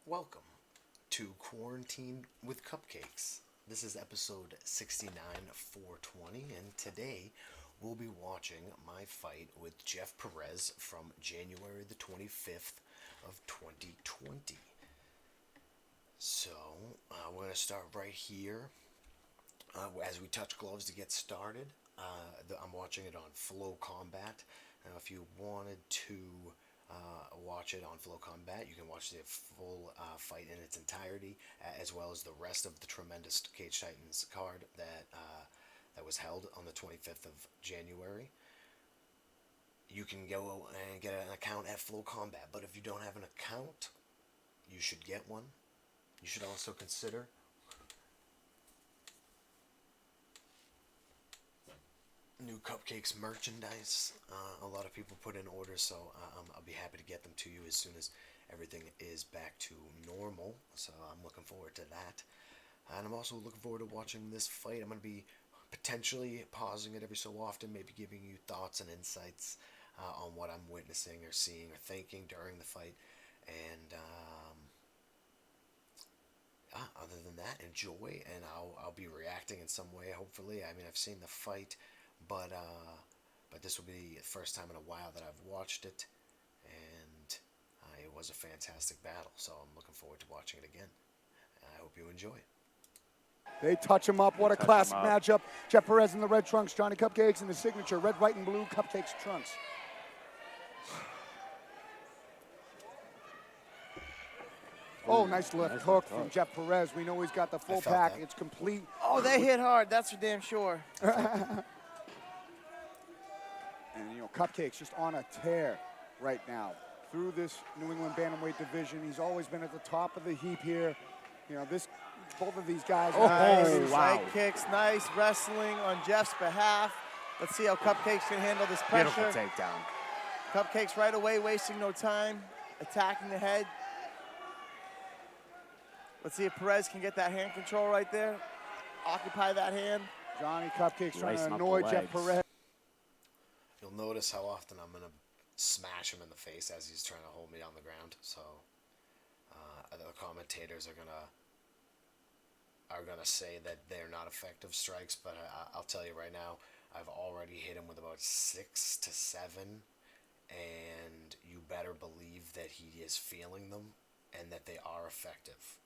Welcome to Quarantine with Cupcakes. This is episode 69, 420, and today we'll be watching my fight with Jeff Perez from January the 25th of 2020. So, we're going to start right here. As we touch gloves to get started, I'm watching it on Flow Combat. Now, if you wanted to watch it on Flow Combat, you can watch the full fight in its entirety, as well as the rest of the tremendous Cage Titans card that was held on the 25th of January. You can go and get an account at Flow Combat, but if you don't have an account, you should get one. You should also consider new Cupcakes merchandise. A lot of people put in orders, so I'll be happy to get them to you as soon as everything is back to normal. So I'm looking forward to that. And I'm also looking forward to watching this fight. I'm going to be potentially pausing it every so often, maybe giving you thoughts and insights on what I'm witnessing or seeing or thinking during the fight. And other than that, enjoy, and I'll be reacting in some way, hopefully. I mean, I've seen the fight, but this will be the first time in a while that I've watched it, and it was a fantastic battle, so I'm looking forward to watching it again. I hope you enjoy. They touch him up. What a classic matchup. Jeff Perez in the red trunks, Johnny Cupcakes in the signature red, white, and blue Cupcakes trunks. Oh, nice left hook from Jeff Perez. We know he's got the full pack. It's complete. Oh, they hit hard. That's for damn sure. And, Cupcakes just on a tear right now. Through this New England bantamweight division, he's always been at the top of the heap here. Both of these guys. Nice leg kicks, nice wrestling on Jeff's behalf. Let's see how Cupcakes can handle this pressure. Beautiful takedown. Cupcakes right away, wasting no time, attacking the head. Let's see if Perez can get that hand control right there. Occupy that hand. Johnny Cupcakes trying to annoy Jeff Perez. You'll notice how often I'm going to smash him in the face as he's trying to hold me on the ground. So the commentators are gonna say that they're not effective strikes, but I'll tell you right now, I've already hit him with about 6 to 7, and you better believe that he is feeling them and that they are effective.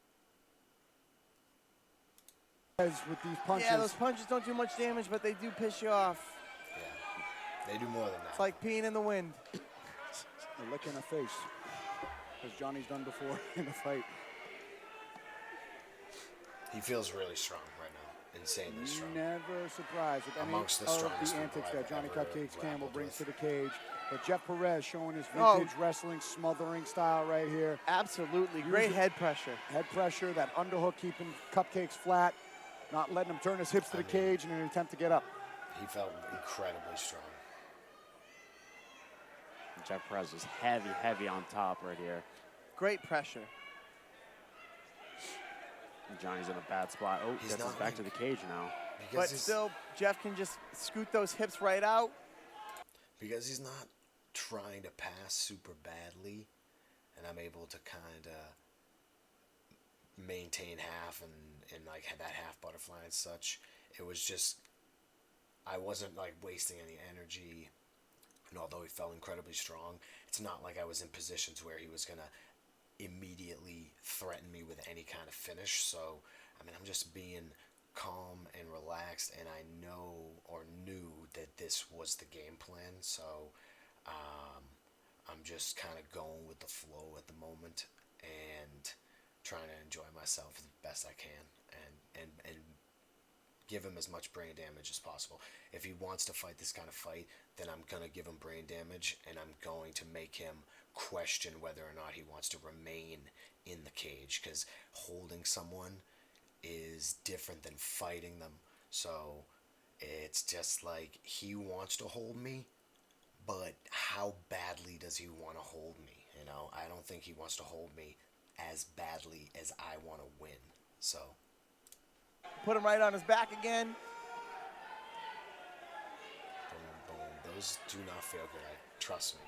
With these punches. Yeah, those punches don't do much damage, but they do piss you off. Yeah, they do more than that. It's like peeing in the wind. A lick in the face, as Johnny's done before in the fight. He feels really strong right now, insanely strong. Never surprised with any Amongst the of strongest the antics people that Johnny I've ever Cupcakes Campbell brings with. to the cage. But Jeff Perez showing his vintage wrestling smothering style right here. Absolutely, great head pressure. Head pressure, that underhook keeping Cupcakes flat, not letting him turn his hips to the cage in an attempt to get up. He felt incredibly strong. Jeff Perez is heavy on top right here. Great pressure. And Johnny's in a bad spot. Oh, gets us back to the cage now. But still, Jeff can just scoot those hips right out. Because he's not trying to pass super badly, and I'm able to kind of maintain half and like that half butterfly and such. It was just, I wasn't like wasting any energy. And although he felt incredibly strong, it's not like I was in positions where he was going to immediately threaten me with any kind of finish. So, I mean, I'm just being calm and relaxed, and I know or knew that this was the game plan. So, I'm just kind of going with the flow at the moment and trying to enjoy myself the best I can and give him as much brain damage as possible. If he wants to fight this kind of fight, then I'm going to give him brain damage, and I'm going to make him question whether or not he wants to remain in the cage, because holding someone is different than fighting them. So it's just like, he wants to hold me, but how badly does he want to hold me? I don't think he wants to hold me as badly as I want to win. So put him right on his back again. Boom, boom. Those do not feel good. Trust me.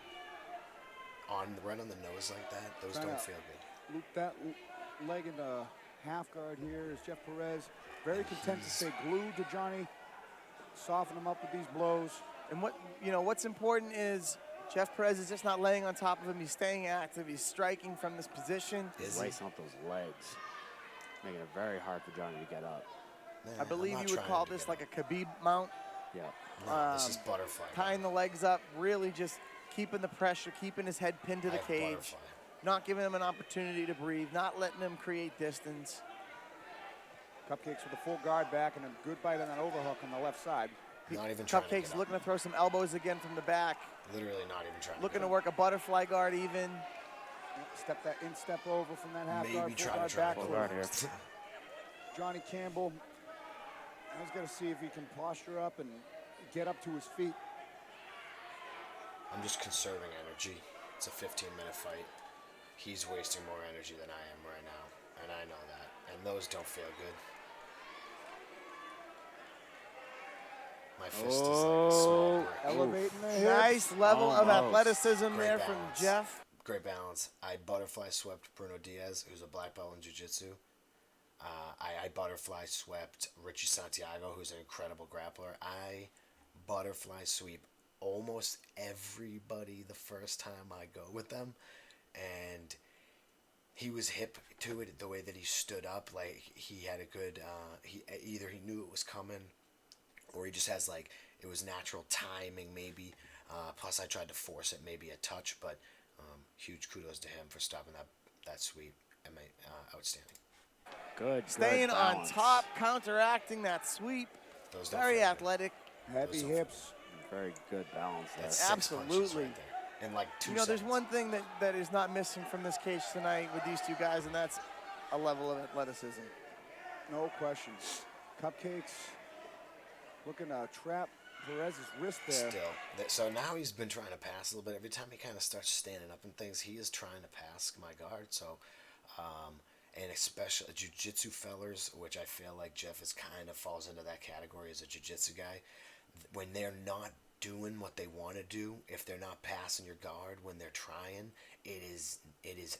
Right on the nose like that, those don't feel good. loop that leg into half guard here is Jeff Perez. Very content to stay glued to Johnny, soften him up with these blows. And what's important is Jeff Perez is just not laying on top of him. He's staying active. He's striking from this position. He's lacing up those legs, making it very hard for Johnny to get up. I believe you would call this like a Khabib mount. Yeah. No, this is butterfly. Tying the legs up, really just keeping the pressure, keeping his head pinned to the cage, Butterfly. not giving him an opportunity to breathe, not letting him create distance. Cupcakes with a full guard back and a good bite on that overhook on the left side. Not even trying to Cupcakes get up. looking to throw some elbows again from the back. Literally not even trying Looking to to work a butterfly guard even. Step that instep over from that half Maybe guard, full try guard to try back. to Full go guard up. here. Johnny Campbell. Now he's got to see if he can posture up and get up to his feet. I'm just conserving energy. It's a 15-minute fight. He's wasting more energy than I am right now, and I know that. And those don't feel good. My fist is like a small brick. Elevating the hips. Nice level of Almost. athleticism Great there balance. from Jeff. Great balance. I butterfly swept Bruno Diaz, who's a black belt in jiu-jitsu. I butterfly swept Richie Santiago, who's an incredible grappler. I butterfly sweep almost everybody the first time I go with them. And he was hip to it, the way that he stood up. Like, he had a good, either he knew it was coming, or he just has, like, it was natural timing maybe. Plus I tried to force it, maybe a touch, but huge kudos to him for stopping that sweep. Outstanding. Good. Staying good on balance. top, counteracting that sweep. Those don't Very feel good. athletic. Heavy Those don't hips. Very good balance there. That's 6 punches Absolutely. right there in like 2 There's seconds. one thing that is not missing from this cage tonight with these two guys, and that's a level of athleticism. No question. Cupcakes looking to trap Perez's wrist there. Still. So now he's been trying to pass a little bit. Every time he kind of starts standing up and things, he is trying to pass my guard. So, and especially jiu-jitsu fellers, which I feel like Jeff is kind of falls into that category as a jiu-jitsu guy. When they're not doing what they want to do, if they're not passing your guard when they're trying, it is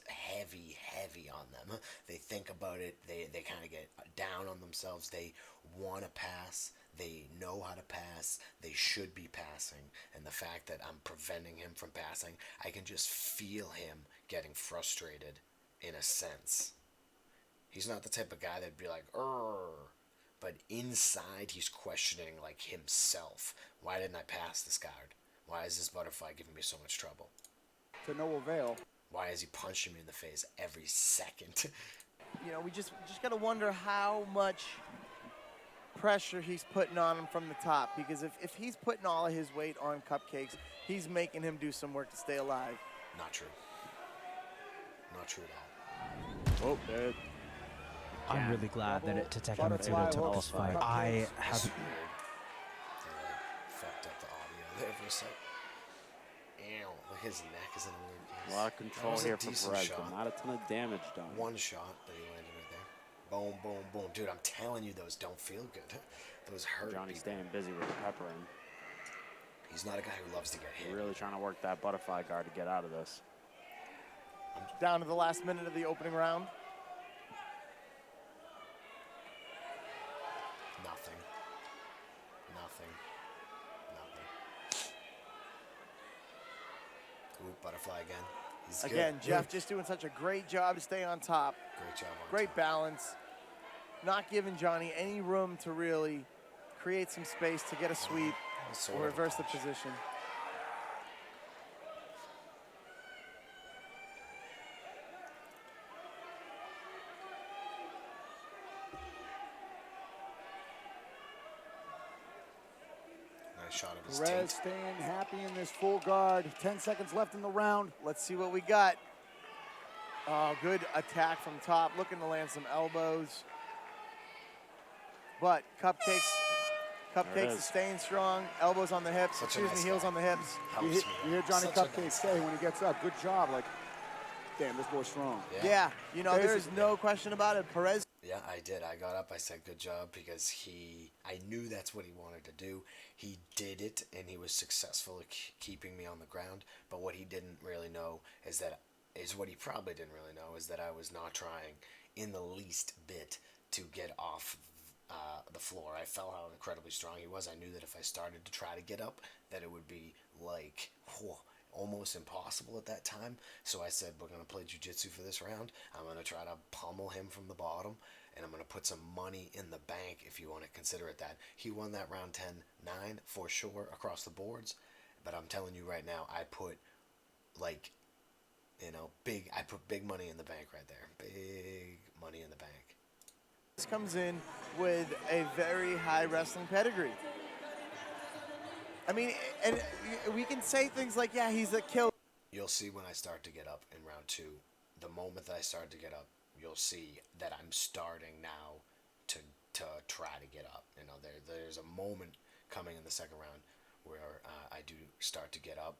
heavy on them. They think about it. They kind of get down on themselves. They want to pass. They know how to pass. They should be passing. And the fact that I'm preventing him from passing, I can just feel him getting frustrated in a sense. He's not the type of guy that'd be like, "Urgh." But inside, he's questioning, like, himself. Why didn't I pass this guard? Why is this butterfly giving me so much trouble? To no avail. Why is he punching me in the face every second? We just got to wonder how much pressure he's putting on him from the top, because if he's putting all of his weight on Cupcakes, he's making him do some work to stay alive. Not true. Not true at all. Oh, there. I'm really glad that Takeda Butterfly Matsuda took hook this for fight. Cupcakes. I This have is weird. They fucked up the audio there for a second. Ew, look, his neck is in a weird place. A lot of That control was a here for decent Perez, shot. but not a ton of damage done. One shot that he landed right there. Boom, boom, boom. Dude, I'm telling you, those don't feel good. Those hurt. Johnny's people. staying busy with the peppering. He's not a guy who loves to get hit. Really trying to work that butterfly guard to get out of this. Down to the last minute of the opening round. Nothing. Nothing. Nothing. Ooh, butterfly again. He's good. Again, Jeff just doing such a great job to stay on top. Great job on Great top. balance. Not giving Johnny any room to really create some space to get a sweep Sort or of a reverse the punch. position. Nice shot of his Perez teeth. staying happy in this full guard. 10 seconds left in the round. Let's see what we got. Oh, good attack from top. Looking to land some elbows. But Cupcakes is is. staying strong. Elbows on the hips. Such a Excuse nice me, heels guy. on the hips. You, Helps you hear me. Johnny Such a Cupcakes nice say when he gets up, good job. Like, damn, this boy's strong. Yeah, there's Basically. no question about it. Perez. Yeah, I did. I got up. I said good job because I knew that's what he wanted to do. He did it, and he was successful at keeping me on the ground. But what he didn't really know is that is what he probably didn't really know is that I was not trying in the least bit to get off the floor. I felt how incredibly strong he was. I knew that if I started to try to get up, that it would be like almost impossible at that time. So I said, we're going to play jiu-jitsu for this round. I'm going to try to pummel him from the bottom, and I'm going to put some money in the bank, if you want to consider it that. He won that round 10-9 for sure across the boards. But I'm telling you right now, I put like, I put big money in the bank right there. Big money in the bank. This comes in with a very high wrestling pedigree. I mean, and we can say things like, yeah, he's a killer. You'll see when I start to get up in round 2, the moment that I start to get up, you'll see that I'm starting now to try to get up. There's a moment coming in the second round where I do start to get up.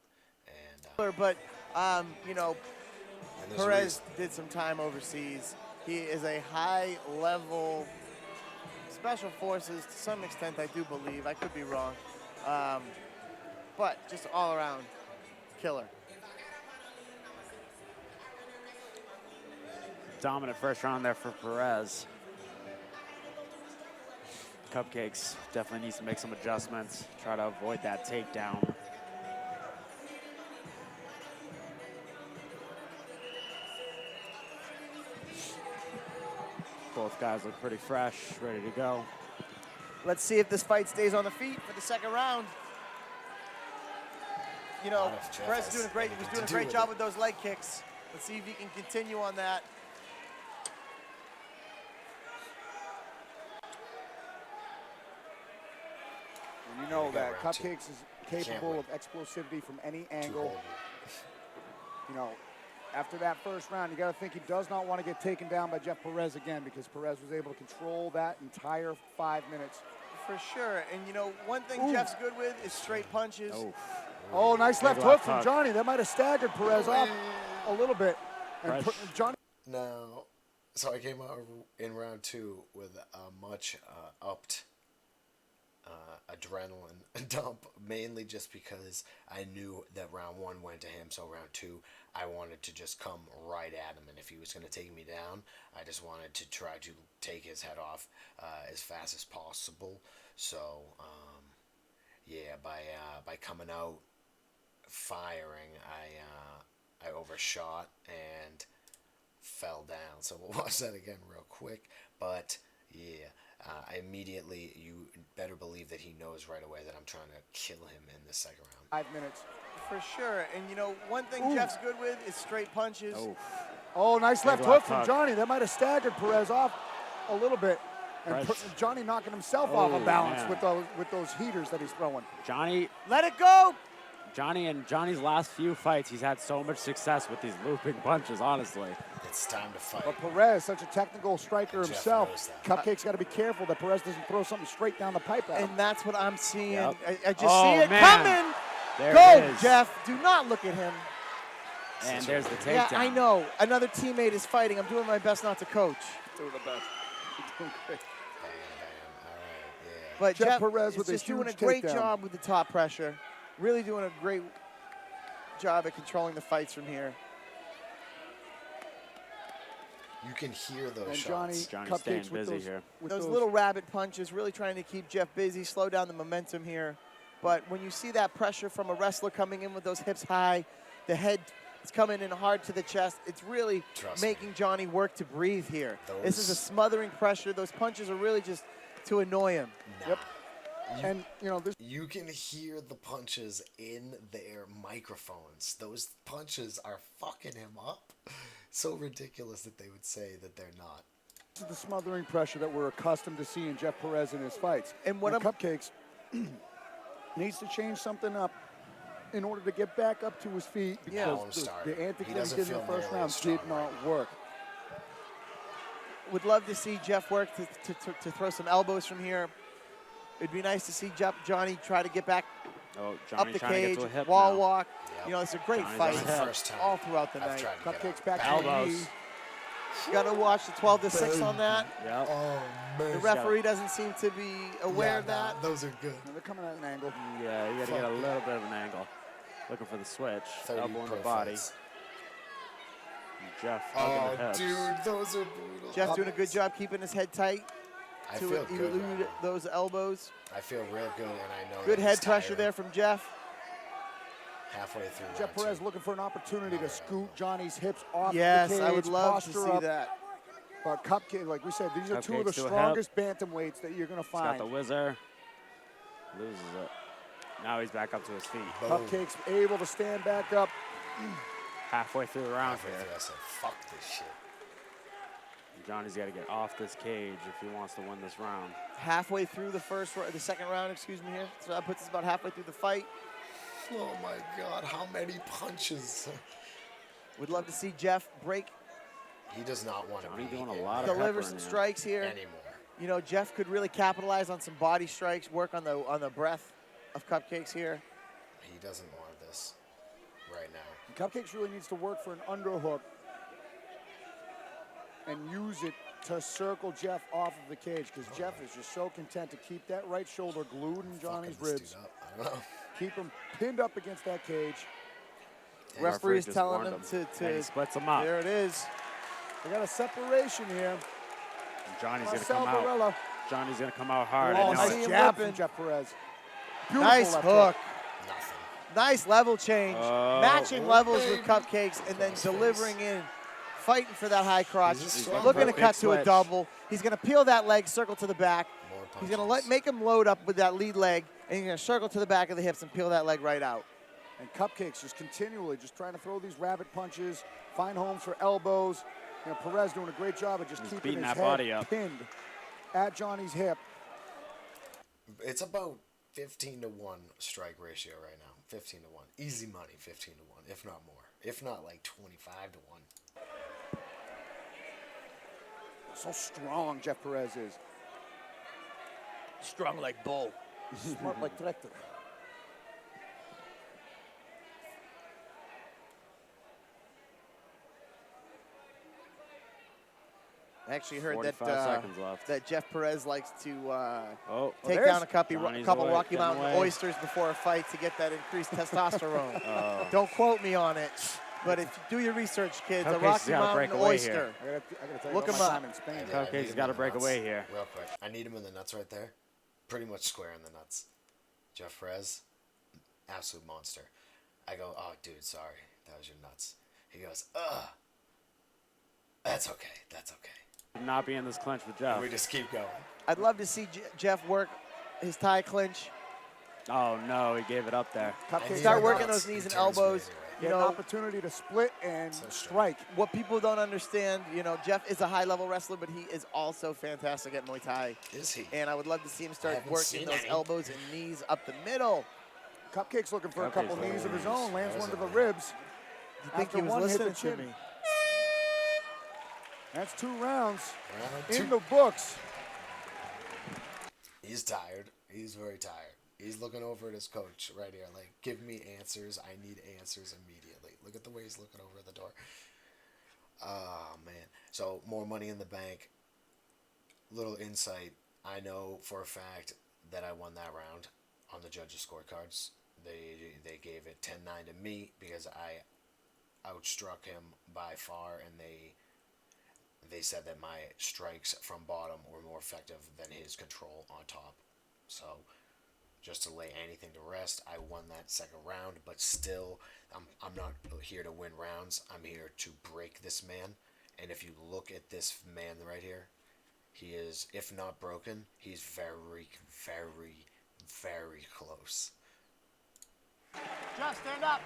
But, Perez did some time overseas. He is a high-level special forces, to some extent, I do believe. I could be wrong. But just all-around killer. Dominant first round there for Perez. Cupcakes definitely needs to make some adjustments, try to avoid that takedown. Both guys look pretty fresh, ready to go. Let's see if this fight stays on the feet for the second round. Perez was doing a great job with those leg kicks. Let's see if he can continue on that. And you know that Cupcakes is capable of explosivity from any angle. After that first round, you got to think he does not want to get taken down by Jeff Perez again, because Perez was able to control that entire 5 minutes. For sure. And, one thing Jeff's good with is straight punches. Oh, nice left hook from Johnny. That might have staggered Perez off a little bit. And Johnny. No. So I came out in round 2 with a much upped adrenaline dump, mainly just because I knew that round 1 went to him. So round 2, I wanted to just come right at him, and if he was going to take me down, I just wanted to try to take his head off as fast as possible. So by coming out firing, I overshot and fell down. So we'll watch that again real quick. But yeah, I immediately, you better believe that he knows right away that I'm trying to kill him in the second round. 5 minutes. For sure. And, one thing Jeff's good with is straight punches. Oh, nice left hook from Johnny. That might have staggered Perez off a little bit. And Johnny knocking himself off of balance with those heaters that he's throwing. Johnny. Let it go. Johnny's last few fights, he's had so much success with these looping punches, honestly. It's time to fight. But Perez, such a technical striker himself, Cupcake's got to be careful that Perez doesn't throw something straight down the pipe at him. And that's what I'm seeing. Yep. I just see it coming. There Go, it is. Jeff. Do not look at him. And there's the takedown. Yeah, I know. Another teammate is fighting. I'm doing my best not to coach. Doing the best. Doing great. But Jeff Perez is with just a huge doing a great takedown. job with the top pressure. Really doing a great job at controlling the fights from here. You can hear those and shots. Johnny's staying busy here. Those little rabbit punches, really trying to keep Jeff busy, slow down the momentum here. But when you see that pressure from a wrestler coming in with those hips high, the head is coming in hard to the chest, it's really making Johnny work to breathe here. This is a smothering pressure. Those punches are really just to annoy him. Yep. And, you can hear the punches in their microphones. Those punches are fucking him up. So ridiculous that they would say that they're not. This is the smothering pressure that we're accustomed to seeing Jeff Perez in his fights. And what Cupcakes needs to change something up in order to get back up to his feet, because the antics that he did in the first round did not work. Would love to see Jeff work to throw some elbows from here. It'd be nice to see Johnny try to get back up the cage, wall walk. Yep. It's a great fight all throughout the night. Cupcakes back elbows. You got to watch the 12-6 on that. Yep. Oh, man. The referee doesn't seem to be aware of that. Those are good. They're coming at an angle. Yeah, you got to get a little bit of an angle. Looking for the switch. Elbow in the body. Jeff. Oh, hugging the hips. dude, those are brutal. Jeff doing a good job keeping his head tight I to feel good. elude Right those elbows. now. I feel real good, and I know Good that head he's pressure tired. there from Jeff. Halfway through Jeff round Perez two. looking for an opportunity to Another scoot elbow. Johnny's hips off Yes, the cage, I would love to posture see up. that. But Cupcake, like we said, these are two of the Cupcakes to a hip. strongest bantamweights that you're going to He's got find. the whizzer. Loses it. Now he's back up to his feet. Boom. Cupcake's able to stand back up. Halfway through the round Halfway here. through, I said, fuck this shit. Johnny's got to get off this cage if he wants to win this round. Halfway through the second round, excuse me here. So that puts us about halfway through the fight. Oh my God, how many punches? We'd love to see Jeff break, He does not want to Johnny be doing a in lot of there deliver pepper some in here. strikes here. anymore. You know, Jeff could really capitalize on some body strikes, work on the breath of Cupcakes here. He doesn't want this right now. Cupcakes really needs to work for an underhook and use it to circle Jeff off of the cage, because Jeff is just so content to keep that right shoulder glued in Johnny's Fucking this ribs. dude up. I don't know. Keep him pinned up against that cage. And Referee is just telling warned him And he to splits him up. there it is. They got a separation here. And Johnny's going to Marcel come out. Varela. Johnny's going to come out hard. Oh, I know nice nice it. jab whipping. from Jeff Perez. Beautiful Nice left hook. Nothing. Nice level change. Oh. Matching levels with baby. Cupcakes and then delivering in. Fighting for that high crotch. He's strong Looking to big cut to a switch. double. He's going to peel that leg, circle to the back. More He's punches. going to make him load up with that lead leg, and he's going to circle to the back of the hips and peel that leg right out. And Cupcakes just continually just trying to throw these rabbit punches, find homes for elbows. You know, Perez doing a great job of just He's keeping beating his that head body up. pinned at Johnny's hip. It's about 15 to 1 strike ratio right now. 15 to 1. Easy money, 15 to 1, if not more. If not like 25 to 1. So strong Jeff Perez is. Strong like bull. Smart like tractor. I actually heard 45 that seconds left. that Jeff Perez likes to Oh, take there's down a couple Johnny's Rocky getting Mountain away. oysters before a fight to get that increased testosterone. Oh. Don't quote me on it, but if you do your research, kids, a Cupcakes Rocky gotta Mountain break away oyster. here. I gotta tell you Look about him my up. time in Spain. Yeah, I Cupcakes need him gotta in the break nuts. away here. Real quick. I need him in the nuts right there. Pretty much square in the nuts. Jeff Perez, absolute monster. I go, oh, dude, sorry. That was your nuts. He goes, ugh. That's okay. That's okay. Not be in this clinch with Jeff. We just keep going. I'd love to see Jeff work his tie clinch. Oh, no, he gave it up there. Cupcakes Start have working nuts. those knees He and turns me elbows. anyway. You an know, opportunity to split and So strike. what people don't understand, you know, Jeff is a high-level wrestler, but he is also fantastic at Muay Thai. Is he? And I would love to see him I start haven't working seen those any. elbows and knees up the middle. Cupcakes looking for a Cupcakes couple looking knees of his for own, lands knees. one to That the was ribs. I think After he was one hit listening the to chin. me. That's 2 rounds Round in two. the books. He's tired. He's very tired. He's looking over at his coach right here, like, give me answers. I need answers immediately. Look at the way he's looking over at the door. Oh, man. So, more money in the bank. Little insight. I know for a fact that I won that round on the judges' scorecards. They gave it 10-9 to me because I outstruck him by far, and they said that my strikes from bottom were more effective than his control on top. So, just to lay anything to rest, I won that second round, but still, I'm not here to win rounds. I'm here to break this man. And if you look at this man right here, he is, if not broken, he's very, very, very close. Jeff, stand up.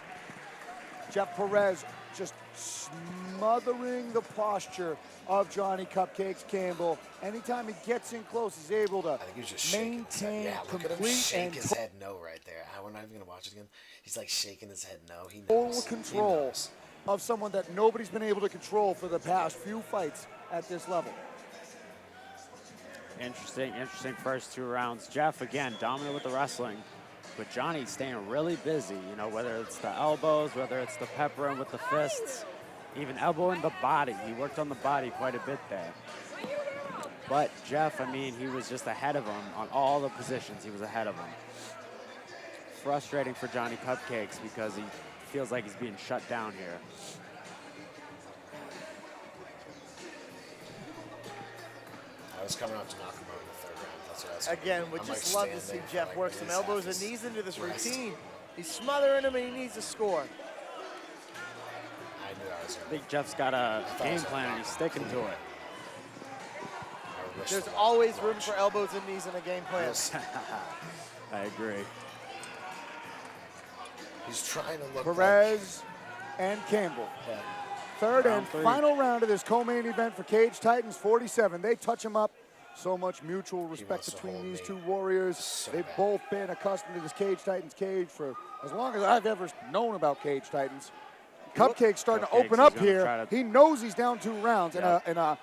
Jeff Perez just smothering the posture of Johnny Cupcakes Campbell. Anytime he gets in close, he's able to I think he was just shaking his head. maintain Yeah, look at him complete shake and his head no right there. We're not even going to watch it again. He's like shaking his head no. He full knows. He control knows. of someone that nobody's been able to control for the past few fights at this level. Interesting first 2 rounds. Jeff, again, dominant with the wrestling. But Johnny staying really busy, you know, whether it's the elbows, whether it's the peppering with the fists, even elbowing the body. He worked on the body quite a bit there. But Jeff, I mean, he was just ahead of him on all the positions. He was ahead of him. Frustrating for Johnny Cupcakes because he feels like he's being shut down here. I was coming out to knock him out in the third round. That's what I was Again, coming would to do. just I love might to stand see there Jeff for, like, work some minutes elbows half and knees into this rest. routine. He's smothering him and he needs to score. I knew I was I going think Jeff's got a game plan and he's sticking to it. There's always room for elbows and knees in a game plan. I agree. He's trying to look Perez and Campbell. like, Third Round and three. final round of this co-main event for Cage Titans 47. They touch him up. So much mutual respect wants to between hold these me two warriors. so They've bad. both been accustomed to this Cage Titans cage for as long as I've ever known about Cage Titans. Cupcakes starting to Cupcakes open is up gonna here. try to- He knows he's down 2 rounds, Yep. and a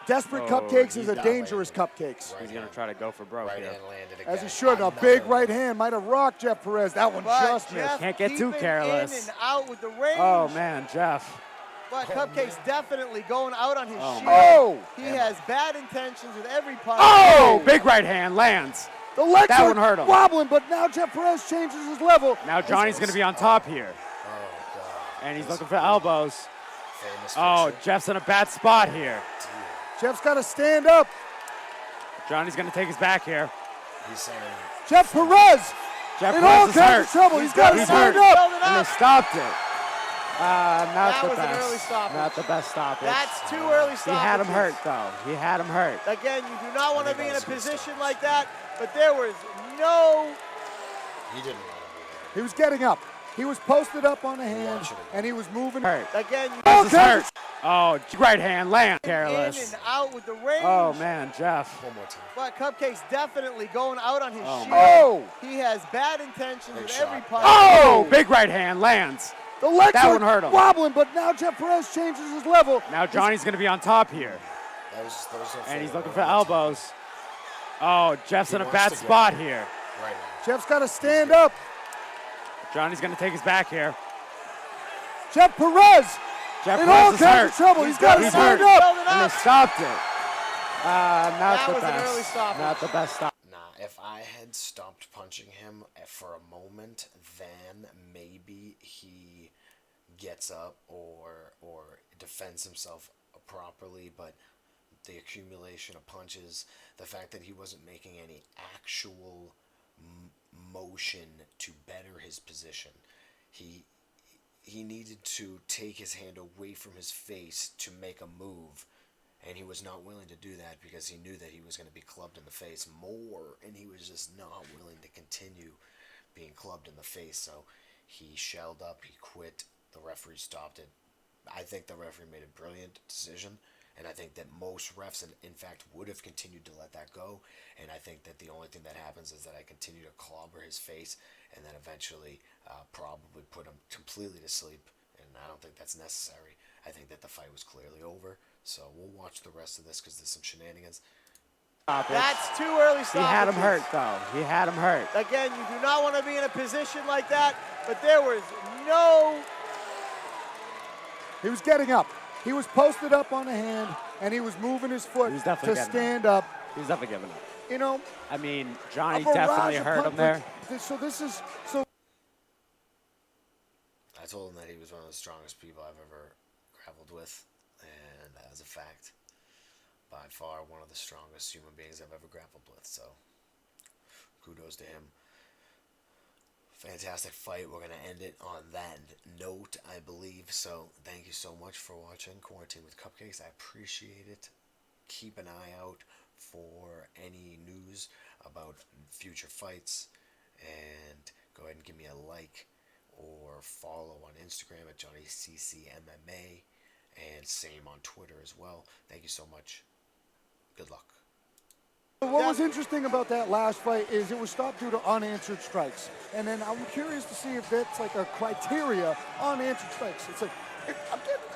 desperate Oh, Cupcakes is he's a got dangerous landed. Cupcakes. Right He's going hand. to try to go for broke Right here. hand landed again. As he should. A Another big one. right hand might have rocked Jeff Perez. That one But just Jeff missed. Can't get too keeping careless. in and out with the range. Oh, man, Jeff. But Cupcakes definitely going out on his Oh, shield. Oh! He has bad intentions with every punch. Oh, big right hand lands. The legs That are one hurt him. wobbling, but now Jeff Perez changes his level. Now Johnny's going to be on top here. Oh, God. And he's looking for elbows. Famous Oh, picture. Jeff's in a bad spot here. Jeff's got to stand up. Johnny's going to take his back here. He's saying, Jeff Perez Jeff in Perez all is kinds hurt. of trouble. He's got to He's stand hurt. up. And they stopped it. Not That the was an best. early stoppage. Not the best stoppage. That's too early He stoppages. had him hurt, though. He had him hurt. Again, you do not want to think be in that a was good position stoppage. like that, but there was no. he didn't want to He was getting up. He was posted up on the hand, Watch it again. and he was moving. Hurt. Again, you All This is kinds hurt. Oh, right hand land. in Careless. and out with the range. Oh, man, Jeff. be there. One more time. But Cupcakes definitely going out on his Oh, shield. man. Oh! He has bad intentions Big with shot. every punch. Oh, big right hand lands. The legs That are one hurt him. wobbling, but now Jeff Perez changes his level. Now Johnny's going to be on top here. That was no And he's fair. looking for elbows. Oh, Jeff's He in a wants bad to get- spot here. Right now. Jeff's got to stand up. Johnny's going to take his back here. Jeff Perez Jeff in Perez all is kinds hurt. of trouble. He's got to He's stand hurt. up. And they stopped it. Not That the was an early best. stoppage. Not the best stop. Nah, if I had stopped punching him for a moment, then maybe he gets up or defends himself properly. But the accumulation of punches, the fact that he wasn't making any actual motion to better his position, he needed to take his hand away from his face to make a move. And he was not willing to do that because he knew that he was going to be clubbed in the face more, and he was just not willing to continue being clubbed in the face. So he shelled up, he quit, the referee stopped it. I think the referee made a brilliant decision, and I think that most refs, in fact, would have continued to let that go. And I think that the only thing that happens is that I continue to clobber his face, and then eventually probably put him completely to sleep. And I don't think that's necessary. I think that the fight was clearly over. So we'll watch the rest of this because there's some shenanigans. That's too early He stoppages. had him hurt, though. He had him hurt. Again, you do not want to be in a position like that, but there was no. He was getting up. He was posted up on the hand, and he was moving his foot He was to definitely getting stand up. He's definitely giving up. You know, I mean, a Johnny barrage definitely of hurt him punches. there. So this is so. I told him that he was one of the strongest people I've ever grappled with, and as a fact, by far one of the strongest human beings I've ever grappled with. So kudos to him. Fantastic fight. We're going to end it on that note, I believe. So thank you so much for watching Quarantine with Cupcakes. I appreciate it. Keep an eye out for any news about future fights, and go ahead and give me a like or follow on Instagram at JohnnyCCMMA, and same on Twitter as well. Thank you so much. Good luck. What was interesting about that last fight is it was stopped due to unanswered strikes. And then I'm curious to see if that's like a criteria, unanswered strikes. It's like,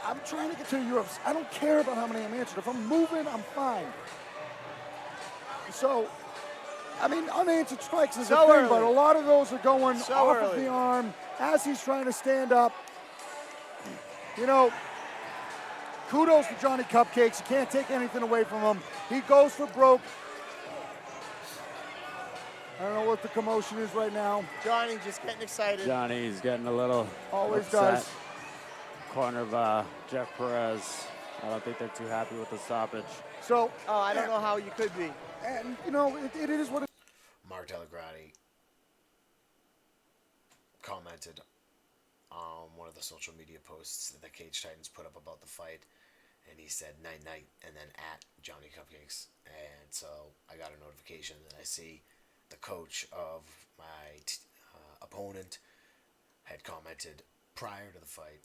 I'm trying to get to the UFC. I don't care about how many I'm answered. If I'm moving, I'm fine. So, I mean, unanswered strikes is So a thing, early. but a lot of those are going So off of early. the arm as he's trying to stand up. You know, kudos to Johnny Cupcakes. You can't take anything away from him. He goes for broke. I don't know what the commotion is right now. Johnny just getting excited. Johnny's getting a little Always upset. does. Corner of Jeff Perez. I don't think they're too happy with the stoppage. So, Oh, I don't know how you could be. and you know, it is what it Mark Delagrati commented on one of the social media posts that the Cage Titans put up about the fight, and he said night night, and then at Johnny Cupcakes. And so I got a notification, and I see the coach of my opponent had commented prior to the fight,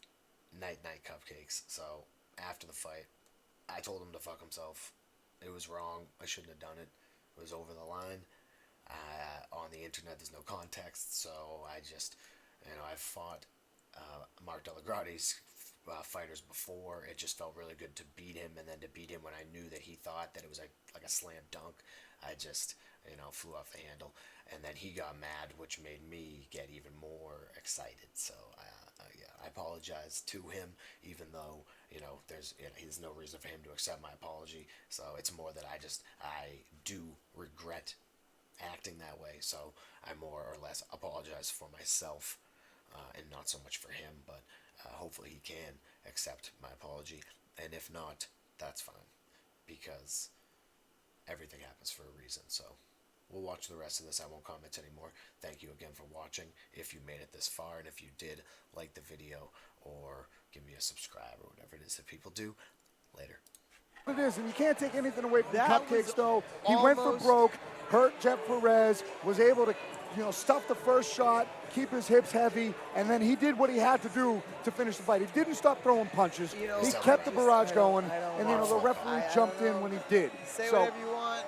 night night Cupcakes. So after the fight, I told him to fuck himself. It was wrong. I shouldn't have done it. It was over the line. On the internet, there's no context, so I just, I've fought Mark Delagrati's fighters before. It just felt really good to beat him, and then to beat him when I knew that he thought that it was like a slam dunk. I just, flew off the handle, and then he got mad, which made me get even more excited. So I apologize to him, even though there's no reason for him to accept my apology. So it's more that I do regret acting that way. So I more or less apologize for myself, and not so much for him. But hopefully he can accept my apology, and if not, that's fine, because everything happens for a reason. So we'll watch the rest of this. I won't comment anymore. Thank you again for watching. If you made it this far, and if you did like the video, or give me a subscribe, or whatever it is that people do. Later. it is, and you can't take anything away from That Cupcakes, was though. He went for almost- broke, hurt Jeff Perez, was able to, stuff the first shot, keep his hips heavy, and then he did what he had to do to finish the fight. He didn't stop throwing punches. You know, He I kept the just- barrage I don't- going, I don't and know. the referee I jumped don't in know. when he did. Say So whatever you want.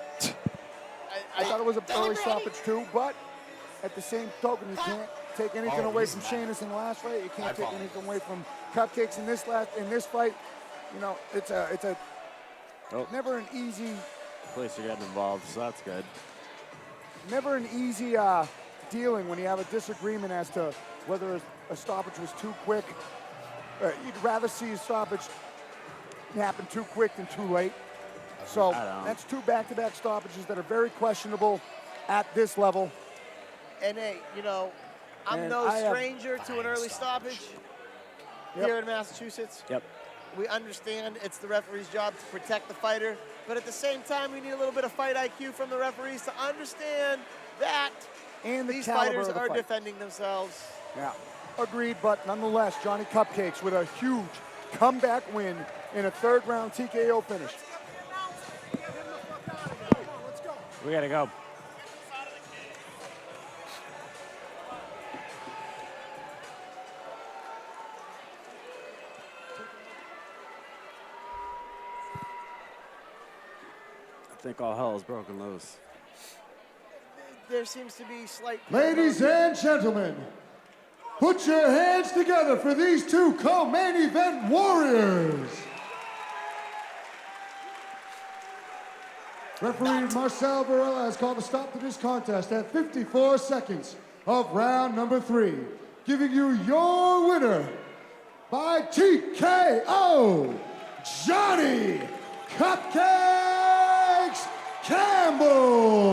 I thought it was an early stoppage too, but at the same token, you can't take anything away from Sheamus in the last fight. You can't take anything away from Cupcakes in this fight. It's a never an easy. Police are getting involved, so that's good. Never an easy dealing when you have a disagreement as to whether a stoppage was too quick. You'd rather see a stoppage happen too quick than too late. So that's two back-to-back stoppages that are very questionable at this level. And hey, I'm And no I have stranger to an early stoppage Yep. here in Massachusetts. Yep. We understand it's the referee's job to protect the fighter, but at the same time, we need a little bit of fight IQ from the referees to understand that And the these caliber fighters of the are fight. defending themselves. Yeah, agreed, but nonetheless, Johnny Cupcakes with a huge comeback win in a third-round TKO finish. We gotta go. I think all hell is broken loose. There seems to be slight. Ladies and gentlemen, put your hands together for these two co-main event warriors. Referee Marcel Varela has called a stop to this contest at 54 seconds of round number 3, giving you your winner by TKO, Johnny Cupcakes Campbell.